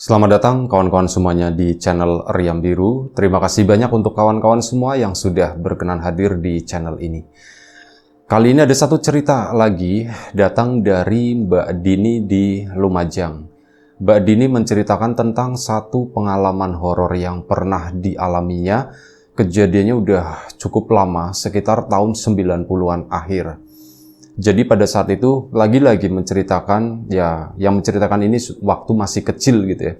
Selamat datang kawan-kawan semuanya di channel Riam Biru. Terima kasih banyak untuk kawan-kawan semua yang sudah berkenan hadir di channel ini. Kali ini ada satu cerita lagi datang dari Mbak Dini di Lumajang. Mbak Dini menceritakan tentang satu pengalaman horor yang pernah dialaminya. Kejadiannya udah cukup lama, sekitar tahun 90-an akhir. Jadi pada saat itu lagi-lagi menceritakan, ya yang menceritakan ini waktu masih kecil gitu ya.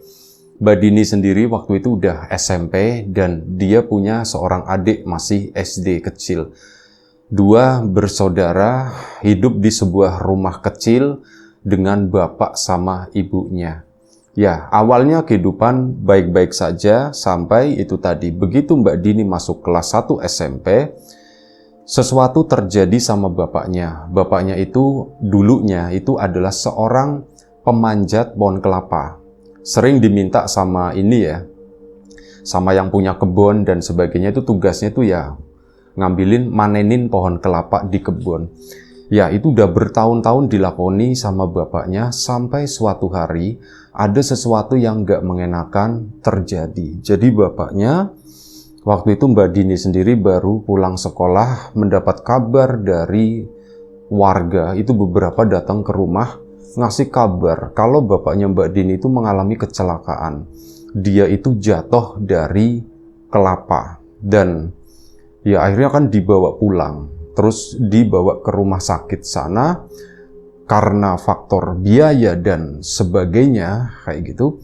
Mbak Dini sendiri waktu itu udah SMP dan dia punya seorang adik masih SD kecil. Dua bersaudara hidup di sebuah rumah kecil dengan bapak sama ibunya. Ya, awalnya kehidupan baik-baik saja sampai itu tadi. Begitu Mbak Dini masuk kelas 1 SMP, sesuatu terjadi sama bapaknya. Bapaknya itu dulunya itu adalah seorang pemanjat pohon kelapa. Sering diminta sama ini ya, sama yang punya kebun dan sebagainya, itu tugasnya itu ya ngambilin, manenin pohon kelapa di kebun. Ya, itu udah bertahun-tahun dilakoni sama bapaknya sampai suatu hari ada sesuatu yang gak mengenakan terjadi. Jadi bapaknya waktu itu Mbak Dini sendiri baru pulang sekolah mendapat kabar dari warga, itu beberapa datang ke rumah ngasih kabar kalau bapaknya Mbak Dini itu mengalami kecelakaan. Dia itu jatuh dari kelapa dan ya akhirnya kan dibawa pulang, terus dibawa ke rumah sakit sana karena faktor biaya dan sebagainya kayak gitu.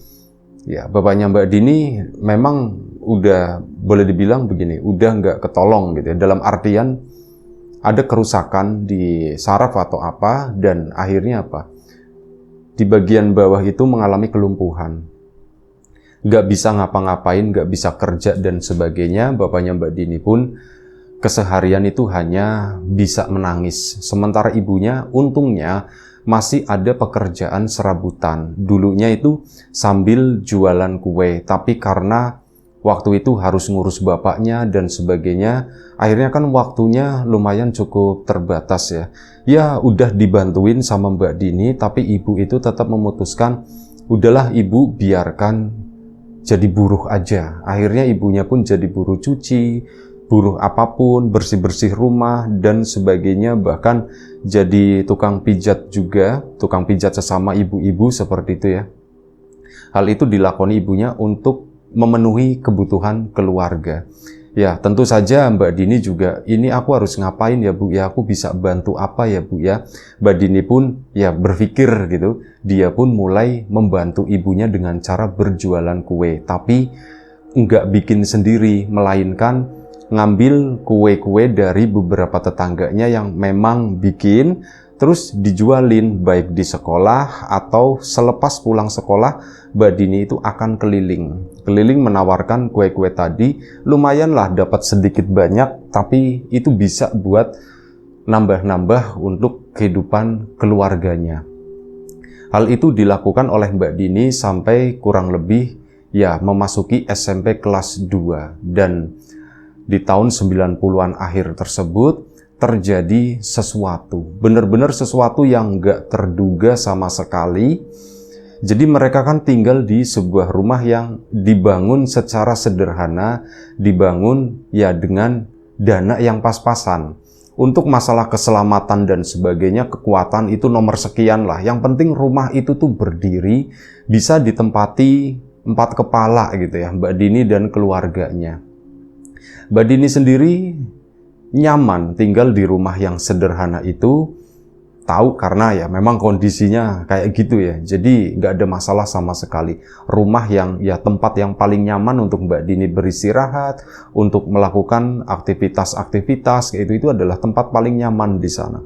Ya, bapaknya Mbak Dini memang udah boleh dibilang begini, udah nggak ketolong gitu ya. Dalam artian ada kerusakan di saraf atau apa, dan akhirnya apa? Di bagian bawah itu mengalami kelumpuhan. Nggak bisa ngapa-ngapain, nggak bisa kerja dan sebagainya. Bapaknya Mbak Dini pun keseharian itu hanya bisa menangis. Sementara ibunya untungnya masih ada pekerjaan serabutan. Dulunya itu sambil jualan kue, tapi karena waktu itu harus ngurus bapaknya dan sebagainya, akhirnya kan waktunya lumayan cukup terbatas ya. Ya udah dibantuin sama Mbak Dini, tapi ibu itu tetap memutuskan, udahlah ibu biarkan jadi buruh aja. Akhirnya ibunya pun jadi buruh cuci, buruh apapun, bersih-bersih rumah dan sebagainya, bahkan jadi tukang pijat juga, tukang pijat sesama ibu-ibu seperti itu ya. Hal itu dilakoni ibunya untuk memenuhi kebutuhan keluarga. Ya, tentu saja Mbak Dini juga, ini aku harus ngapain ya Bu ya, aku bisa bantu apa ya Bu ya. Mbak Dini pun ya berpikir gitu, dia pun mulai membantu ibunya dengan cara berjualan kue, tapi nggak bikin sendiri, melainkan ngambil kue-kue dari beberapa tetangganya yang memang bikin, terus dijualin baik di sekolah atau selepas pulang sekolah. Mbak Dini itu akan keliling menawarkan kue-kue tadi, lumayanlah dapat sedikit banyak, tapi itu bisa buat nambah-nambah untuk kehidupan keluarganya. Hal itu dilakukan oleh Mbak Dini sampai kurang lebih ya memasuki SMP kelas 2, dan di tahun 90-an akhir tersebut terjadi sesuatu, benar-benar sesuatu yang nggak terduga sama sekali. Jadi mereka kan tinggal di sebuah rumah yang dibangun secara sederhana, dibangun ya dengan dana yang pas-pasan. Untuk masalah keselamatan dan sebagainya, kekuatan itu nomor sekian lah. Yang penting rumah itu tuh berdiri, bisa ditempati 4 kepala gitu ya, Mbak Dini dan keluarganya. Mbak Dini sendiri nyaman tinggal di rumah yang sederhana itu, tahu karena ya memang kondisinya kayak gitu ya, jadi nggak ada masalah sama sekali. Rumah yang ya tempat yang paling nyaman untuk Mbak Dini beristirahat, untuk melakukan aktivitas-aktivitas kayak itu adalah tempat paling nyaman di sana.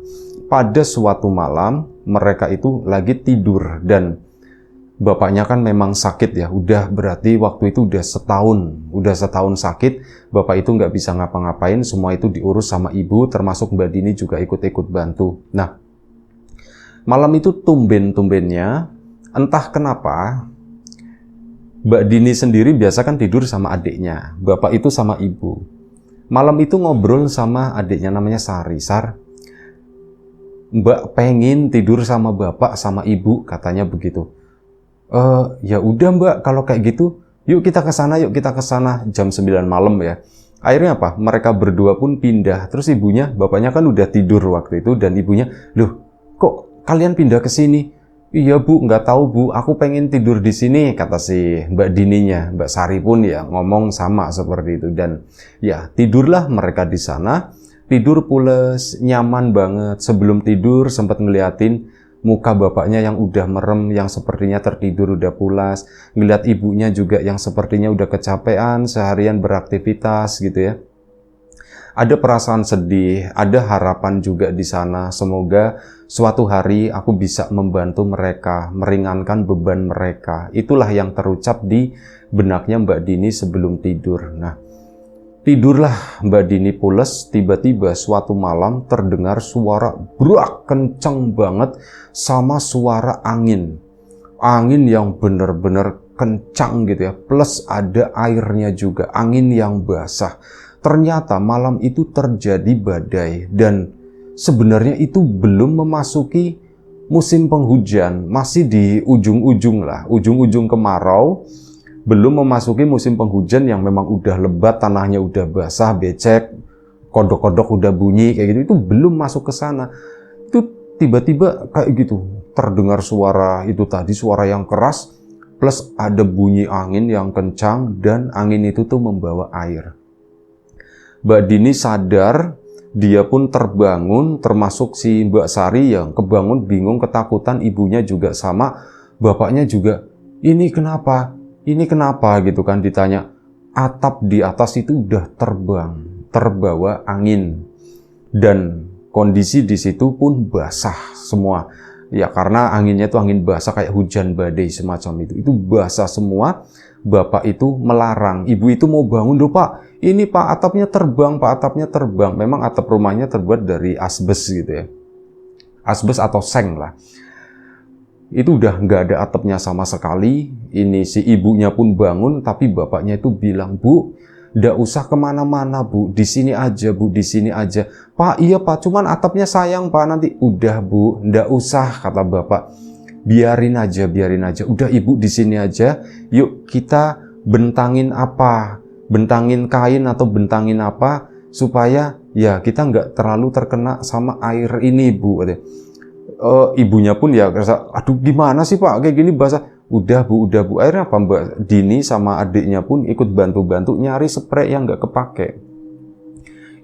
Pada suatu malam mereka itu lagi tidur dan bapaknya kan memang sakit ya, udah berarti waktu itu udah setahun sakit. Bapak itu nggak bisa ngapa-ngapain, semua itu diurus sama ibu, termasuk Mbak Dini juga ikut-ikut bantu. Nah, malam itu tumben-tumbennya, entah kenapa, Mbak Dini sendiri biasa kan tidur sama adiknya, bapak itu sama ibu. Malam itu ngobrol sama adiknya namanya Sari. Sar, Mbak pengen tidur sama bapak sama ibu, katanya begitu. Ya udah Mbak, kalau kayak gitu, yuk kita ke sana, yuk kita ke sana. Jam 9 malam ya. Akhirnya apa? Mereka berdua pun pindah. Terus ibunya, bapaknya kan udah tidur waktu itu, dan ibunya, loh, kok kalian pindah ke sini? Iya Bu, nggak tahu Bu, aku pengen tidur di sini, kata si Mbak Dininya. Mbak Sari pun ya ngomong sama seperti itu. Dan ya tidurlah mereka di sana. Tidur pules, nyaman banget. Sebelum tidur sempat ngeliatin muka bapaknya yang udah merem, yang sepertinya tertidur udah pulas. Ngeliat ibunya juga yang sepertinya udah kecapean seharian beraktivitas gitu ya. Ada perasaan sedih, ada harapan juga di sana. Semoga suatu hari aku bisa membantu mereka, meringankan beban mereka. Itulah yang terucap di benaknya Mbak Dini sebelum tidur. Nah, tidurlah Mbak Dini pules, tiba-tiba suatu malam terdengar suara brak kencang banget sama suara angin. Angin yang benar-benar kencang gitu ya, plus ada airnya juga, angin yang basah. Ternyata malam itu terjadi badai, dan sebenarnya itu belum memasuki musim penghujan, masih di ujung-ujung lah, ujung-ujung kemarau, belum memasuki musim penghujan yang memang udah lebat, tanahnya udah basah, becek, kodok-kodok udah bunyi kayak gitu, itu belum masuk ke sana. Itu tiba-tiba kayak gitu, terdengar suara itu tadi, suara yang keras, plus ada bunyi angin yang kencang, dan angin itu tuh membawa air. Mbak Dini sadar, dia pun terbangun, termasuk si Mbak Sari yang kebangun bingung, ketakutan, ibunya juga sama, bapaknya juga, ini kenapa? Ini kenapa gitu kan, ditanya. Atap di atas itu udah terbang, terbawa angin, dan kondisi di situ pun basah semua. Ya karena anginnya itu angin basah kayak hujan badai semacam itu. Itu basah semua. Bapak itu melarang, ibu itu mau bangun, loh Pak, ini Pak atapnya terbang, Pak atapnya terbang. Memang atap rumahnya terbuat dari asbes gitu ya. Asbes atau seng lah. Itu udah nggak ada atapnya sama sekali. Ini si ibunya pun bangun, tapi bapaknya itu bilang, Bu, nggak usah kemana-mana Bu, di sini aja Bu, di sini aja. Pak, iya Pak, cuman atapnya sayang Pak nanti. Udah Bu, nggak usah, kata bapak. Biarin aja, biarin aja. Udah ibu di sini aja. Yuk kita bentangin apa? Bentangin kain atau bentangin apa supaya ya kita nggak terlalu terkena sama air ini Bu. Ibunya pun ya rasa, aduh gimana sih Pak kayak gini basah. Udah Bu, udah Bu. Akhirnya apa, Mbak Dini sama adiknya pun ikut bantu-bantu nyari spray yang nggak kepake.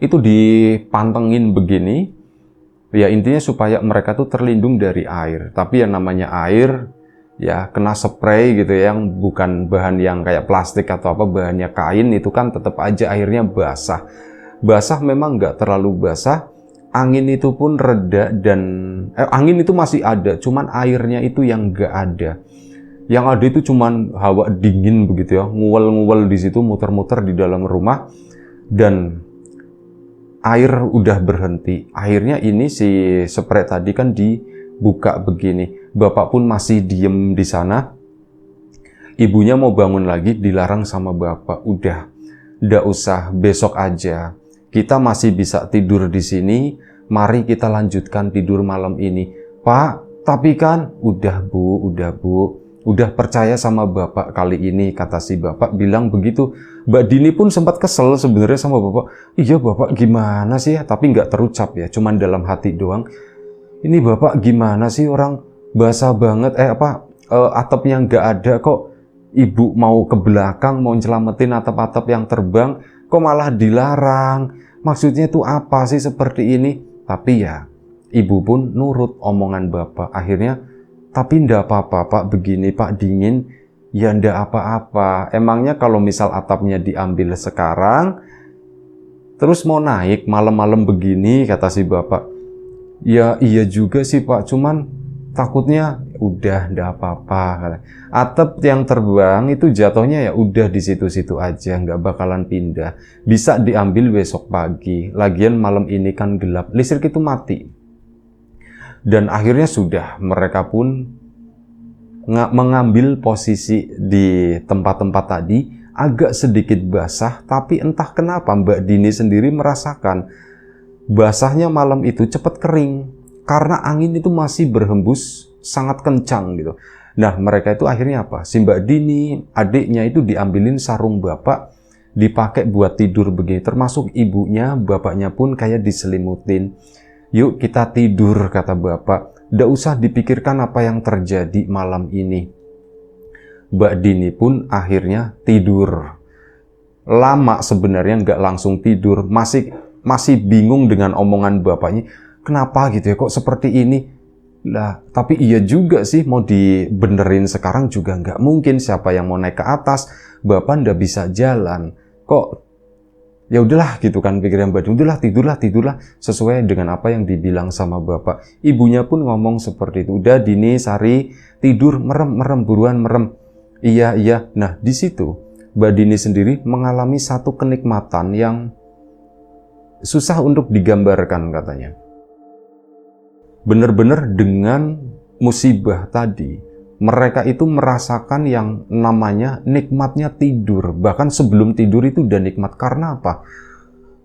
Itu dipantengin begini. Ya intinya supaya mereka tuh terlindung dari air. Tapi yang namanya air, ya kena spray gitu ya, yang bukan bahan yang kayak plastik atau apa, bahannya kain, itu kan tetap aja airnya basah. Basah memang nggak terlalu basah, angin itu pun reda, dan angin itu masih ada, cuman airnya itu yang nggak ada. Yang ada itu cuman hawa dingin begitu ya, nguel-nguel di situ, muter-muter di dalam rumah, dan air udah berhenti. Akhirnya ini si spray tadi kan dibuka begini. Bapak pun masih diem di sana. Ibunya mau bangun lagi, dilarang sama bapak. Udah, nggak usah, besok aja. Kita masih bisa tidur di sini. Mari kita lanjutkan tidur malam ini. Pak, tapi kan, udah Bu, udah Bu. Udah percaya sama bapak kali ini, kata si bapak bilang begitu. Mbak Dini pun sempat kesel sebenarnya sama bapak. Iya bapak gimana sih? Tapi nggak terucap ya, cuman dalam hati doang. Ini bapak gimana sih, orang basah banget, atapnya nggak ada kok. Ibu mau ke belakang, mau nyelamatin atap-atap yang terbang, kok malah dilarang. Maksudnya itu apa sih seperti ini? Tapi ya, ibu pun nurut omongan bapak. Akhirnya, tapi ndak apa-apa Pak, begini Pak dingin, ya ndak apa-apa. Emangnya kalau misal atapnya diambil sekarang, terus mau naik malam-malam begini, kata si bapak. Ya iya juga sih Pak, cuman takutnya udah ndak apa-apa. Atap yang terbang itu jatuhnya ya udah di situ-situ aja, nggak bakalan pindah. Bisa diambil besok pagi, lagian malam ini kan gelap, listrik itu mati. Dan akhirnya sudah, mereka pun mengambil posisi di tempat-tempat tadi, agak sedikit basah, tapi entah kenapa Mbak Dini sendiri merasakan basahnya malam itu cepat kering, karena angin itu masih berhembus sangat kencang gitu. Nah, mereka itu akhirnya apa? Si Mbak Dini, adiknya itu diambilin sarung bapak, dipakai buat tidur begini. Termasuk ibunya, bapaknya pun kayak diselimutin. Yuk kita tidur, kata bapak. Nggak usah dipikirkan apa yang terjadi malam ini. Mbak Dini pun akhirnya tidur. Lama sebenarnya, nggak langsung tidur. Masih bingung dengan omongan bapaknya. Kenapa gitu ya, kok seperti ini? Lah, tapi iya juga sih, mau dibenerin sekarang juga nggak mungkin. Siapa yang mau naik ke atas? Bapak ndak bisa jalan. Kok ya udahlah gitu kan pikiran Mbak Dini. Udahlah tidurlah sesuai dengan apa yang dibilang sama bapak. Ibunya pun ngomong seperti itu. Udah Dini, Sari, tidur, merem buruan merem. Iya. Nah, di situ Mbak Dini sendiri mengalami satu kenikmatan yang susah untuk digambarkan katanya. Benar-benar dengan musibah tadi, mereka itu merasakan yang namanya nikmatnya tidur. Bahkan sebelum tidur itu udah nikmat. Karena apa?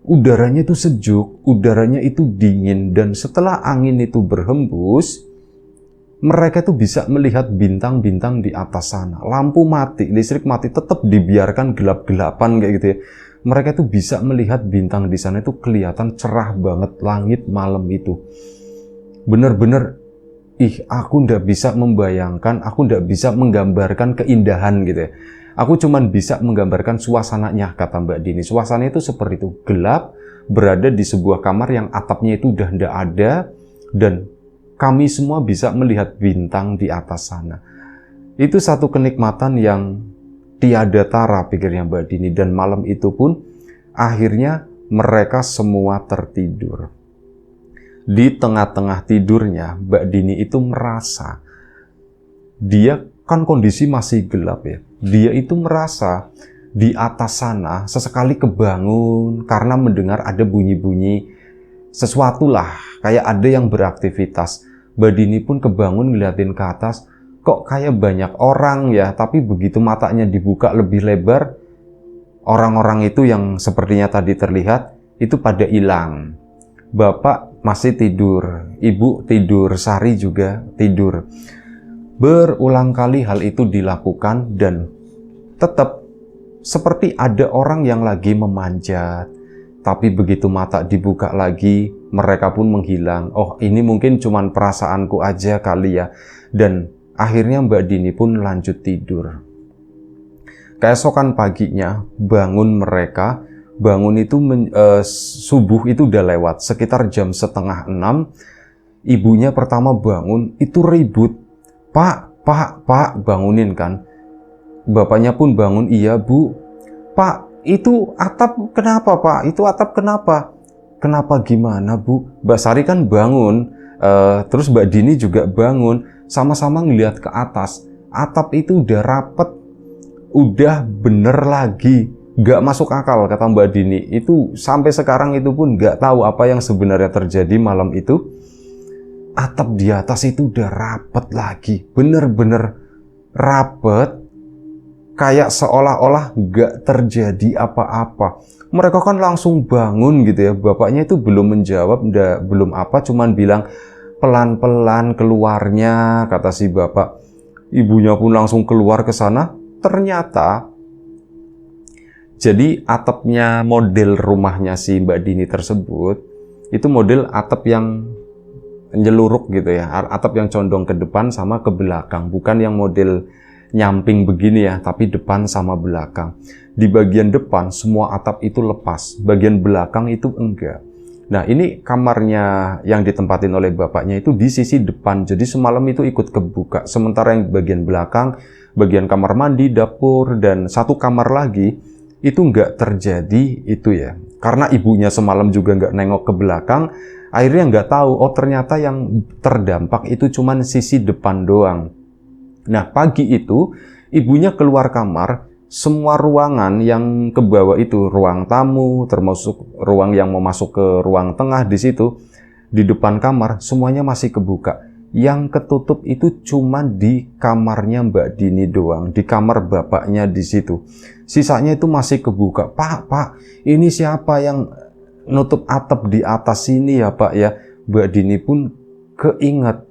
Udaranya itu sejuk, udaranya itu dingin, dan setelah angin itu berhembus, mereka itu bisa melihat bintang-bintang di atas sana. Lampu mati, listrik mati, tetap dibiarkan gelap-gelapan kayak gitu ya. Mereka itu bisa melihat bintang di sana, itu kelihatan cerah banget langit malam itu. Bener-bener, aku ndak bisa membayangkan, aku ndak bisa menggambarkan keindahan gitu ya. Aku cuman bisa menggambarkan suasananya, kata Mbak Dini. Suasananya itu seperti itu, gelap, berada di sebuah kamar yang atapnya itu udah ndak ada, dan kami semua bisa melihat bintang di atas sana. Itu satu kenikmatan yang tiada tara, pikirnya Mbak Dini. Dan malam itu pun akhirnya mereka semua tertidur. Di tengah-tengah tidurnya, Mbak Dini itu merasa, dia kan kondisi masih gelap ya, dia itu merasa di atas sana sesekali kebangun karena mendengar ada bunyi-bunyi sesuatu lah, kayak ada yang beraktivitas. Mbak Dini pun kebangun ngeliatin ke atas, kok kayak banyak orang ya, tapi begitu matanya dibuka lebih lebar, orang-orang itu yang sepertinya tadi terlihat, itu pada hilang. Bapak masih tidur, ibu tidur, Sari juga tidur. Berulang kali hal itu dilakukan dan tetap seperti ada orang yang lagi memanjat. Tapi begitu mata dibuka lagi, mereka pun menghilang. Oh, ini mungkin cuman perasaanku aja kali ya. Dan akhirnya Mbak Dini pun lanjut tidur. Keesokan paginya, bangun itu subuh itu udah lewat, sekitar jam 5:30. Ibunya pertama bangun, itu ribut. Pak, bangunin kan. Bapaknya pun bangun, iya Bu. Pak, itu atap kenapa Pak? Itu atap kenapa? Kenapa gimana Bu? Mbak Sari kan bangun, terus Mbak Dini juga bangun, sama-sama ngeliat ke atas. Atap itu udah rapet, udah bener lagi. Gak masuk akal, kata Mbak Dini. Itu sampai sekarang itu pun gak tahu apa yang sebenarnya terjadi malam itu. Atap di atas itu udah rapet lagi, bener-bener rapet, kayak seolah-olah gak terjadi apa-apa. Mereka kan langsung bangun gitu ya. Bapaknya itu belum menjawab, belum apa, cuman bilang pelan-pelan keluarnya, kata si bapak. Ibunya pun langsung keluar ke sana. Ternyata jadi atapnya model rumahnya si Mbak Dini tersebut, itu model atap yang nyeluruk gitu ya, atap yang condong ke depan sama ke belakang, bukan yang model nyamping begini ya, tapi depan sama belakang. Di bagian depan semua atap itu lepas, bagian belakang itu enggak. Nah, ini kamarnya yang ditempatin oleh bapaknya itu di sisi depan, jadi semalam itu ikut kebuka. Sementara yang bagian belakang, bagian kamar mandi, dapur, dan satu kamar lagi, itu nggak terjadi itu ya. Karena ibunya semalam juga nggak nengok ke belakang, akhirnya nggak tahu, oh ternyata yang terdampak itu cuman sisi depan doang. Nah, pagi itu ibunya keluar kamar, semua ruangan yang ke bawah itu, ruang tamu, termasuk ruang yang mau masuk ke ruang tengah di situ, di depan kamar, semuanya masih kebuka. Yang ketutup itu cuma di kamarnya Mbak Dini doang, di kamar bapaknya di situ. Sisanya itu masih kebuka. Pak, ini siapa yang nutup atap di atas sini ya Pak ya? Mbak Dini pun keinget,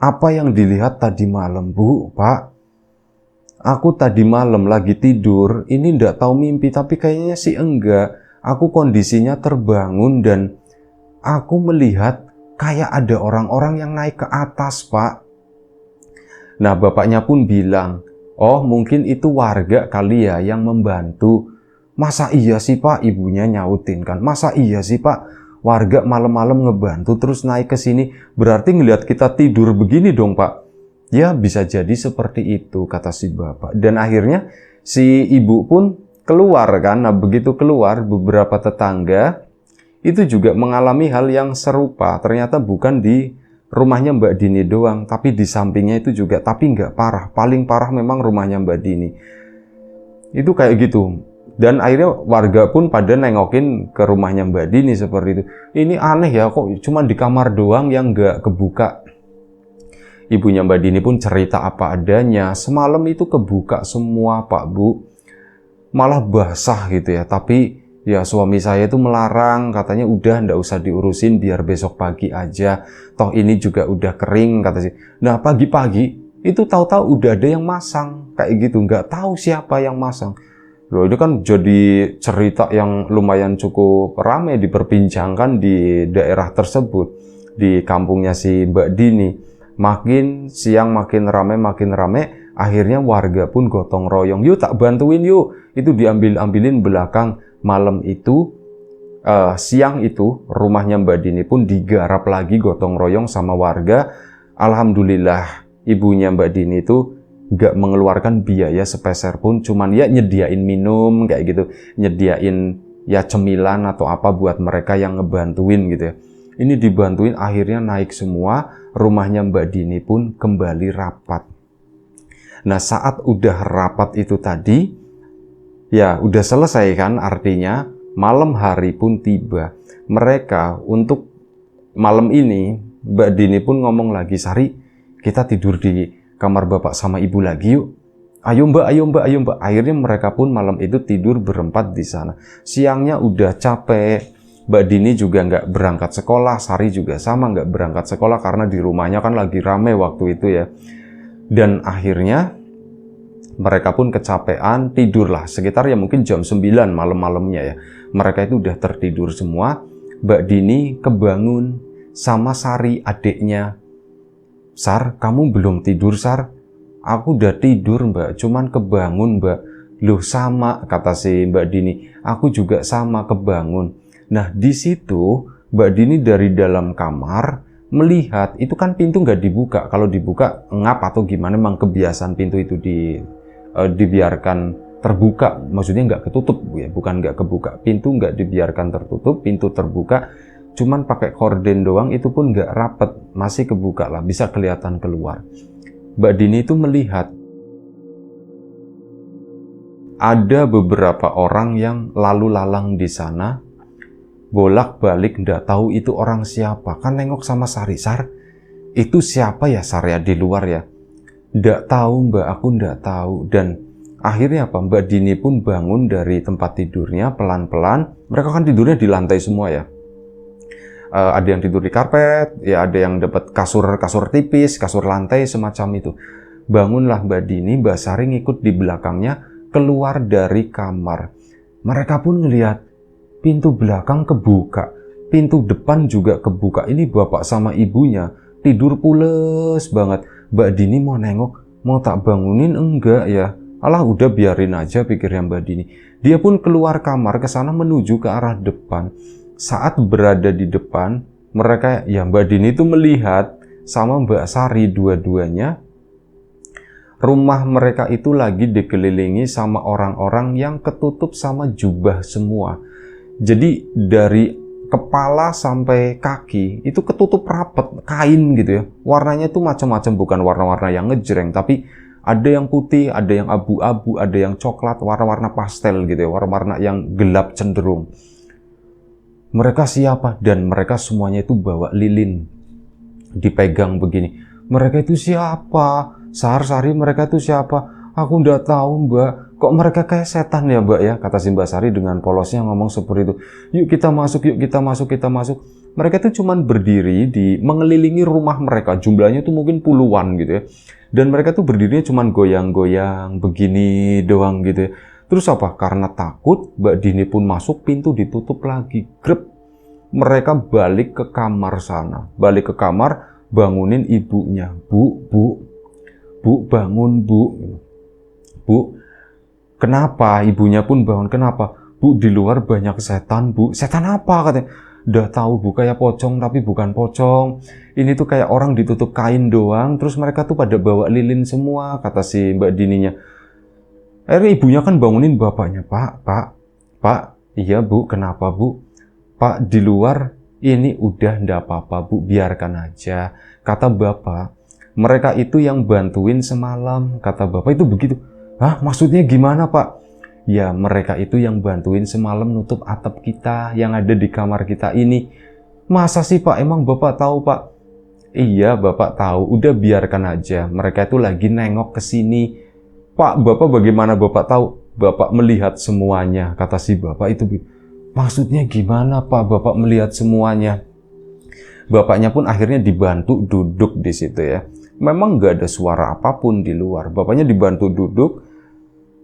Apa yang dilihat tadi malam, Bu, Pak? Aku tadi malam lagi tidur, ini ndak tahu mimpi, tapi kayaknya sih enggak. Aku kondisinya terbangun dan aku melihat kayak ada orang-orang yang naik ke atas, Pak. Nah, bapaknya pun bilang, oh mungkin itu warga kali ya yang membantu. Masa iya sih Pak? Ibunya nyautin kan. Masa iya sih Pak? Warga malam-malam ngebantu terus naik ke sini. Berarti ngelihat kita tidur begini dong Pak. Ya bisa jadi seperti itu kata si bapak. Dan akhirnya si ibu pun keluar kan. Nah begitu keluar beberapa tetangga itu juga mengalami hal yang serupa. Ternyata bukan di rumahnya Mbak Dini doang, tapi di sampingnya itu juga, tapi nggak parah. Paling parah memang rumahnya Mbak Dini. Itu kayak gitu. Dan akhirnya warga pun pada nengokin ke rumahnya Mbak Dini seperti itu. Ini aneh ya, kok cuma di kamar doang yang nggak kebuka. Ibunya Mbak Dini pun cerita apa adanya. Semalam itu kebuka semua Pak Bu. Malah basah gitu ya, tapi ya suami saya itu melarang, katanya udah ndak usah diurusin biar besok pagi aja. Toh ini juga udah kering kata sih. Nah pagi-pagi itu tahu-tahu udah ada yang masang kayak gitu, nggak tahu siapa yang masang. Loh ini kan jadi cerita yang lumayan cukup ramai diperbincangkan di daerah tersebut, di kampungnya si Mbak Dini. Makin siang makin ramai. Akhirnya warga pun gotong royong, yuk tak bantuin yuk. Itu diambilin belakang. Malam itu, siang itu, rumahnya Mbak Dini pun digarap lagi gotong royong sama warga. Alhamdulillah, ibunya Mbak Dini itu nggak mengeluarkan biaya sepeser pun, cuman ya nyediain minum kayak gitu, nyediain ya cemilan atau apa buat mereka yang ngebantuin gitu ya. Ini dibantuin akhirnya naik semua, rumahnya Mbak Dini pun kembali rapat. Nah saat udah rapat itu tadi, ya udah selesai kan, artinya malam hari pun tiba. Mereka untuk malam ini, Mbak Dini pun ngomong lagi, Sari, kita tidur di kamar bapak sama ibu lagi yuk. Ayo mbak. Akhirnya mereka pun malam itu tidur berempat di sana. Siangnya udah capek. Mbak Dini juga nggak berangkat sekolah, Sari juga sama nggak berangkat sekolah karena di rumahnya kan lagi rame waktu itu ya. Dan akhirnya mereka pun kecapean, tidurlah sekitar ya mungkin jam 9 malam-malamnya ya. Mereka itu udah tertidur semua. Mbak Dini kebangun sama Sari adiknya. Sar, kamu belum tidur Sar? Aku udah tidur Mbak, cuman kebangun Mbak. Loh sama, kata si Mbak Dini. Aku juga sama kebangun. Nah di situ Mbak Dini dari dalam kamar melihat, itu kan pintu nggak dibuka. Kalau dibuka ngap atau gimana, memang kebiasaan pintu itu dibiarkan terbuka, maksudnya nggak ketutup ya, bukan nggak kebuka, pintu nggak dibiarkan tertutup, pintu terbuka, cuman pakai korden doang, itu pun nggak rapet, masih kebuka lah, bisa kelihatan keluar. Mbak Dini itu melihat ada beberapa orang yang lalu lalang di sana, bolak-balik nggak tahu itu orang siapa. Kan nengok sama Sari, Sar, itu siapa ya Sar ya di luar ya? Nggak tahu Mbak, aku nggak tahu. Dan akhirnya apa? Mbak Dini pun bangun dari tempat tidurnya pelan-pelan. Mereka kan tidurnya di lantai semua ya. Ada yang tidur di karpet, ya ada yang dapat kasur tipis, kasur lantai semacam itu. Bangunlah Mbak Dini, Mbak Sari ngikut di belakangnya keluar dari kamar. Mereka pun ngelihat pintu belakang kebuka, pintu depan juga kebuka. Ini bapak sama ibunya tidur pules banget. Mbak Dini mau nengok, mau tak bangunin enggak ya? Alah udah biarin aja, pikirnya Mbak Dini. Dia pun keluar kamar ke sana menuju ke arah depan. Saat berada di depan, mereka ya Mbak Dini itu melihat sama Mbak Sari dua-duanya. Rumah mereka itu lagi dikelilingi sama orang-orang yang ketutup sama jubah semua. Jadi dari kepala sampai kaki itu ketutup rapet, kain gitu ya. Warnanya tuh macam-macam, bukan warna-warna yang ngejreng, tapi ada yang putih, ada yang abu-abu, ada yang coklat, warna-warna pastel gitu ya, warna-warna yang gelap cenderung. Mereka siapa? Dan mereka semuanya itu bawa lilin, dipegang begini. Mereka itu siapa? Sari, mereka itu siapa? Aku nggak tahu Mbak, Kok mereka kayak setan ya Mbak ya, kata si Mbak Sari dengan polosnya ngomong seperti itu. Yuk kita masuk, yuk kita masuk, kita masuk. Mereka tuh cuman berdiri di mengelilingi rumah mereka, jumlahnya tuh mungkin puluhan gitu ya. Dan mereka tuh berdirinya cuman goyang-goyang begini doang gitu ya. Terus apa? Karena takut, Mbak Dini pun masuk, pintu ditutup lagi. Grep. Mereka balik ke kamar sana. Balik ke kamar, bangunin ibunya. Bu, bangun Bu. Bu, kenapa? Ibunya pun bangun. Kenapa? Bu, di luar banyak setan Bu. Setan apa katanya? Udah tahu Bu, kayak pocong tapi bukan pocong. Ini tuh kayak orang ditutup kain doang. Terus mereka tuh pada bawa lilin semua, kata si Mbak Dininya. Akhirnya ibunya kan bangunin bapaknya. Pak, iya Bu, kenapa Bu? Pak, di luar ini udah ndak apa-apa Bu, biarkan aja. Kata bapak, mereka itu yang bantuin semalam. Kata bapak itu begitu. Hah, maksudnya gimana Pak? Ya, mereka itu yang bantuin semalam nutup atap kita yang ada di kamar kita ini. Masa sih Pak, emang Bapak tahu Pak? Iya, Bapak tahu. Udah biarkan aja. Mereka itu lagi nengok ke sini. Pak, Bapak bagaimana Bapak tahu? Bapak melihat semuanya, kata si Bapak itu. Maksudnya gimana Pak, Bapak melihat semuanya? Bapaknya pun akhirnya dibantu duduk di situ ya. Memang nggak ada suara apapun di luar. Bapaknya dibantu duduk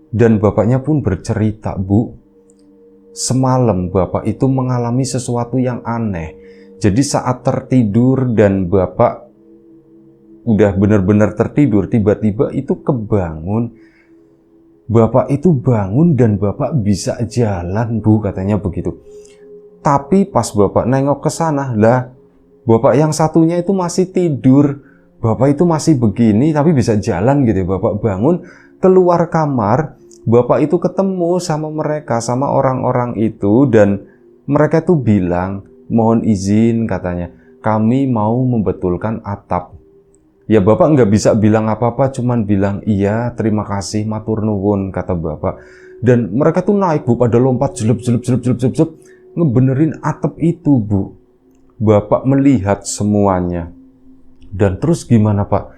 dan bapaknya pun bercerita, Bu, semalam Bapak itu mengalami sesuatu yang aneh. Jadi saat tertidur dan Bapak udah benar-benar tertidur, tiba-tiba itu kebangun. Bapak itu bangun dan Bapak bisa jalan Bu, katanya begitu. Tapi pas Bapak nengok ke sana, lah Bapak yang satunya itu masih tidur. Bapak itu masih begini tapi bisa jalan gitu. Bapak bangun keluar kamar, Bapak itu ketemu sama mereka, sama orang-orang itu. Dan mereka tuh bilang, mohon izin katanya, kami mau membetulkan atap. Ya Bapak nggak bisa bilang apa-apa, cuman bilang iya, terima kasih, matur nuwun, kata Bapak. Dan mereka tuh naik Bu, pada lompat jelep, ngebenerin atap itu Bu. Bapak melihat semuanya. Dan terus gimana Pak?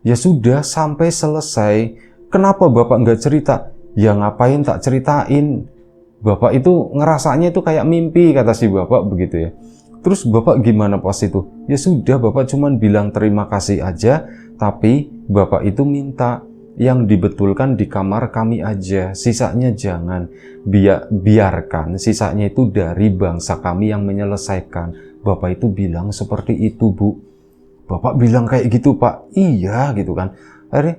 Ya sudah, sampai selesai. Kenapa Bapak nggak cerita? Ya ngapain tak ceritain? Bapak itu ngerasanya itu kayak mimpi, kata si Bapak begitu ya. Terus Bapak gimana pas itu? Ya sudah, Bapak cuman bilang terima kasih aja, tapi Bapak itu minta yang dibetulkan di kamar kami aja, sisanya jangan. Biarkan sisanya itu dari bangsa kami yang menyelesaikan. Bapak itu bilang seperti itu Bu. Bapak bilang kayak gitu Pak. Iya gitu kan. Akhirnya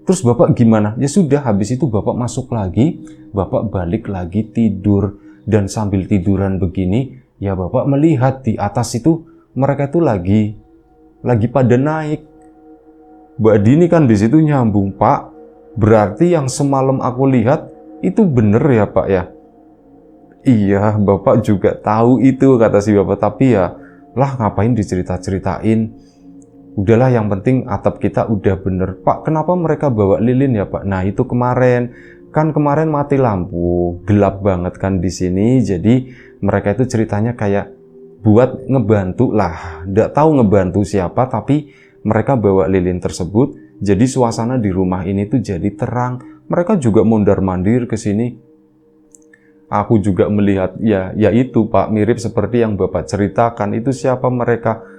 terus Bapak gimana? Ya sudah, habis itu Bapak masuk lagi, Bapak balik lagi tidur. Dan sambil tiduran begini, ya Bapak melihat di atas itu mereka itu lagi pada naik. Mbak Dini kan di situ nyambung, Pak. Berarti yang semalam aku lihat itu bener ya Pak ya? Iya, Bapak juga tahu itu, kata si Bapak. Tapi ya lah, ngapain dicerita-ceritain? Udahlah, yang penting atap kita udah bener. Pak, kenapa mereka bawa lilin ya Pak? Nah itu kemarin mati lampu, gelap banget kan di sini. Jadi mereka itu ceritanya kayak buat ngebantu lah. Nggak tahu ngebantu siapa, tapi mereka bawa lilin tersebut. Jadi suasana di rumah ini tuh jadi terang. Mereka juga mondar-mandir ke sini. Aku juga melihat, ya itu Pak, mirip seperti yang Bapak ceritakan. Itu siapa mereka?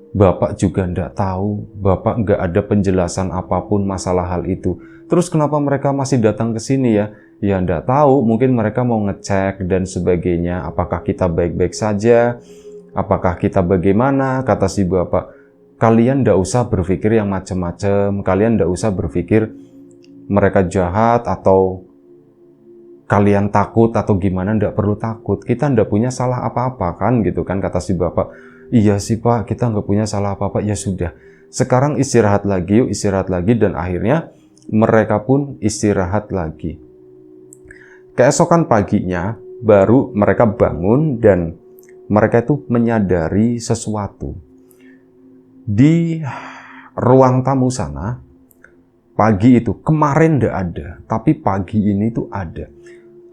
Bapak juga nggak tahu. Bapak nggak ada penjelasan apapun masalah hal itu. Terus kenapa mereka masih datang ke sini ya? Ya nggak tahu, mungkin mereka mau ngecek dan sebagainya. Apakah kita baik-baik saja? Apakah kita bagaimana? Kata si Bapak, kalian nggak usah berpikir yang macam-macam. Kalian nggak usah berpikir mereka jahat atau kalian takut atau gimana. Nggak perlu takut. Kita nggak punya salah apa-apa kan gitu kan, kata si Bapak. Iya sih Pak, kita nggak punya salah apa-apa. Ya sudah, sekarang istirahat lagi yuk, istirahat lagi. Dan akhirnya mereka pun istirahat lagi. Keesokan paginya baru mereka bangun dan mereka itu menyadari sesuatu. Di ruang tamu sana, pagi itu, kemarin nggak ada, tapi pagi ini tuh ada.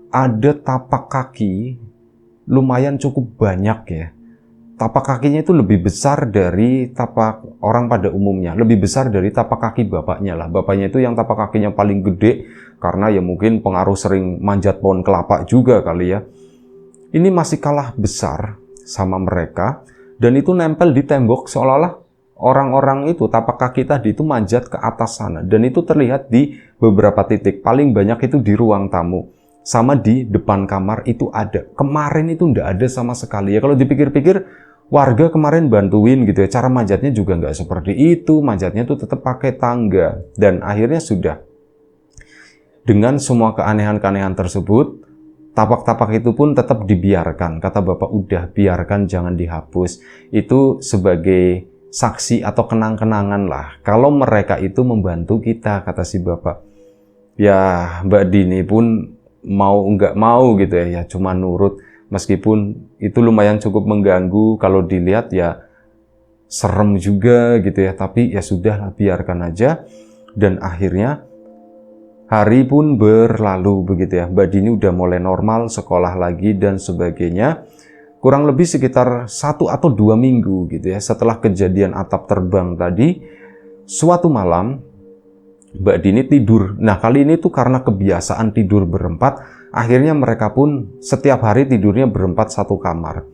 Ada tapak kaki lumayan cukup banyak ya. tapak kakinya itu lebih besar dari tapak orang pada umumnya, lebih besar dari tapak kaki bapaknya lah. Bapaknya itu yang tapak kakinya paling gede, karena ya mungkin pengaruh sering manjat pohon kelapa juga kali ya. Ini masih kalah besar sama mereka, dan itu nempel di tembok seolah-olah orang-orang itu, tapak kaki tadi itu manjat ke atas sana. Dan itu terlihat di beberapa titik, paling banyak itu di ruang tamu. Sama di depan kamar itu ada. Kemarin itu nggak ada sama sekali. Ya kalau dipikir-pikir, warga kemarin bantuin gitu ya. Cara manjatnya juga nggak seperti itu. Manjatnya tuh tetap pakai tangga. Dan akhirnya sudah. Dengan semua keanehan-keanehan tersebut, tapak-tapak itu pun tetap dibiarkan. Kata Bapak, udah biarkan, jangan dihapus. Itu sebagai saksi atau kenang-kenangan lah. Kalau mereka itu membantu kita, kata si Bapak. Ya Mbak Dini pun mau nggak mau gitu ya, cuma nurut. Meskipun itu lumayan cukup mengganggu, kalau dilihat ya serem juga gitu ya. Tapi ya sudah, biarkan aja. Dan akhirnya hari pun berlalu begitu ya. Mbak Dini udah mulai normal, sekolah lagi dan sebagainya. Kurang lebih sekitar 1 atau 2 minggu gitu ya. Setelah kejadian atap terbang tadi, suatu malam Mbak Dini tidur. Nah kali ini tuh karena kebiasaan tidur berempat, akhirnya mereka pun setiap hari tidurnya berempat satu kamar.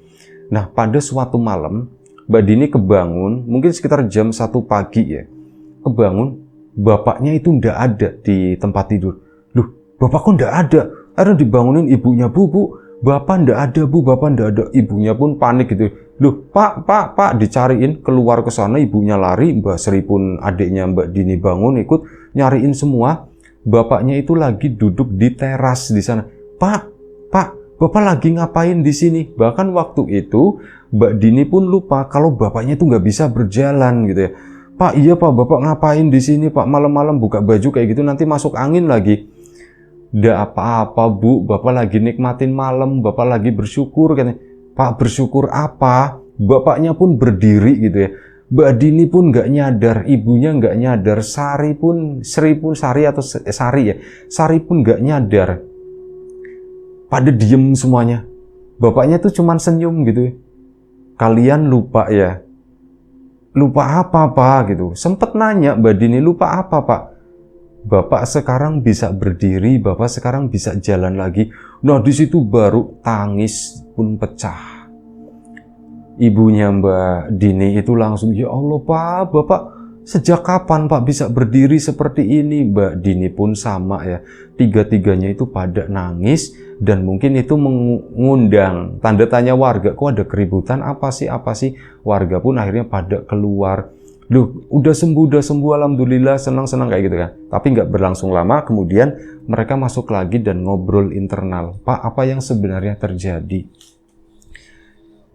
Nah pada suatu malam, Mbak Dini kebangun, mungkin sekitar jam 1 pagi ya. Kebangun, bapaknya itu ndak ada di tempat tidur. Loh, bapak kok ndak ada? Akhirnya dibangunin ibunya, Bu, bapak ndak ada, Bu, bapak ndak ada. Ibunya pun panik gitu. Loh, Pak, dicariin, keluar ke sana, ibunya lari, Mbak Sri pun adiknya Mbak Dini bangun, ikut nyariin semua. Bapaknya itu lagi duduk di teras di sana. Pak, bapak lagi ngapain di sini? Bahkan waktu itu Mbak Dini pun lupa kalau bapaknya itu nggak bisa berjalan gitu ya. Pak, iya Pak, bapak ngapain di sini Pak? Malam-malam buka baju kayak gitu nanti masuk angin lagi. Nggak apa-apa Bu, bapak lagi nikmatin malam, bapak lagi bersyukur katanya. Pak, bersyukur apa? Bapaknya pun berdiri gitu ya. Mbak Dini pun nggak nyadar, ibunya nggak nyadar, Sari pun nggak nyadar. Pada diem semuanya. Bapaknya tuh cuman senyum gitu ya. Kalian lupa ya? Lupa apa Pak gitu? Sempet nanya Mbak Dini, lupa apa Pak? Bapak sekarang bisa berdiri, bapak sekarang bisa jalan lagi. Nah di situ baru tangis pun pecah. Ibunya Mbak Dini itu langsung, ya Allah Pak, bapak sejak kapan Pak bisa berdiri seperti ini? Mbak Dini pun sama ya, tiga-tiganya itu pada nangis. Dan mungkin itu mengundang tanda tanya warga, kok ada keributan apa sih? Warga pun akhirnya pada keluar. Loh, udah sembuh, alhamdulillah, senang-senang kayak gitu kan. Tapi nggak berlangsung lama, kemudian mereka masuk lagi dan ngobrol internal. Pak, apa yang sebenarnya terjadi?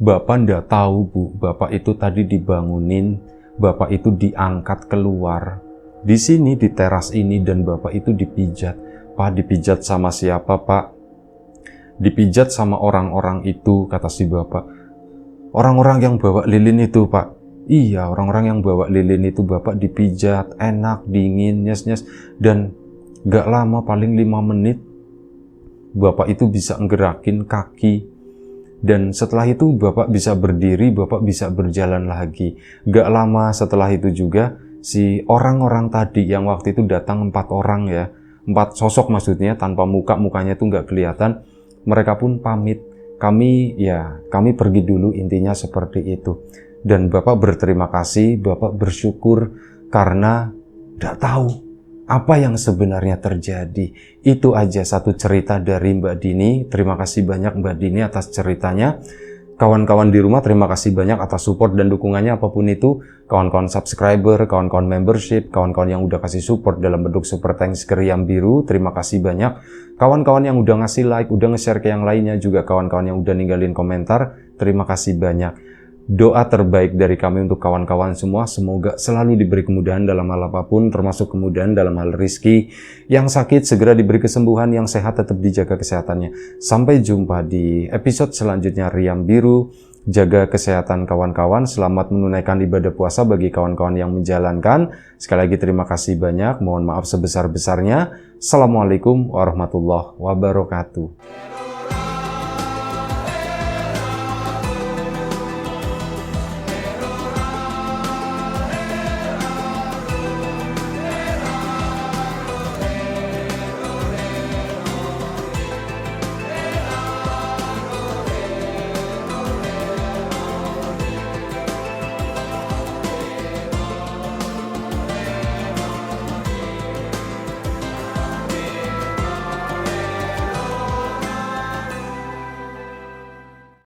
Bapak nggak tahu Bu, bapak itu tadi dibangunin, bapak itu diangkat keluar. Di sini, di teras ini, dan bapak itu dipijat. Pak, dipijat sama siapa Pak? Dipijat sama orang-orang itu, kata si bapak. Orang-orang yang bawa lilin itu Pak. Iya, orang-orang yang bawa lilin itu bapak dipijat, enak, dingin, nyes-nyes. Dan gak lama, paling 5 menit, bapak itu bisa ngerakin kaki. Dan setelah itu bapak bisa berdiri, bapak bisa berjalan lagi. Gak lama setelah itu juga, si orang-orang tadi yang waktu itu datang 4 orang ya, 4 sosok maksudnya, tanpa mukanya itu gak kelihatan. Mereka pun pamit. Kami pergi dulu, intinya seperti itu. Dan bapak berterima kasih, bapak bersyukur karena tidak tahu apa yang sebenarnya terjadi. Itu aja satu cerita dari Mbak Dini. Terima kasih banyak Mbak Dini atas ceritanya. Kawan-kawan di rumah, terima kasih banyak atas support dan dukungannya apapun itu. Kawan-kawan subscriber, kawan-kawan membership, kawan-kawan yang udah kasih support dalam bentuk super thanks ke Riam Biru, terima kasih banyak. Kawan-kawan yang udah ngasih like, udah nge-share ke yang lainnya, juga kawan-kawan yang udah ninggalin komentar, terima kasih banyak. Doa terbaik dari kami untuk kawan-kawan semua, semoga selalu diberi kemudahan dalam hal apapun, termasuk kemudahan dalam hal rezeki. Yang sakit segera diberi kesembuhan, yang sehat tetap dijaga kesehatannya. Sampai jumpa di episode selanjutnya Riam Biru. Jaga kesehatan kawan-kawan, selamat menunaikan ibadah puasa bagi kawan-kawan yang menjalankan. Sekali lagi terima kasih banyak, mohon maaf sebesar-besarnya. Assalamualaikum warahmatullahi wabarakatuh.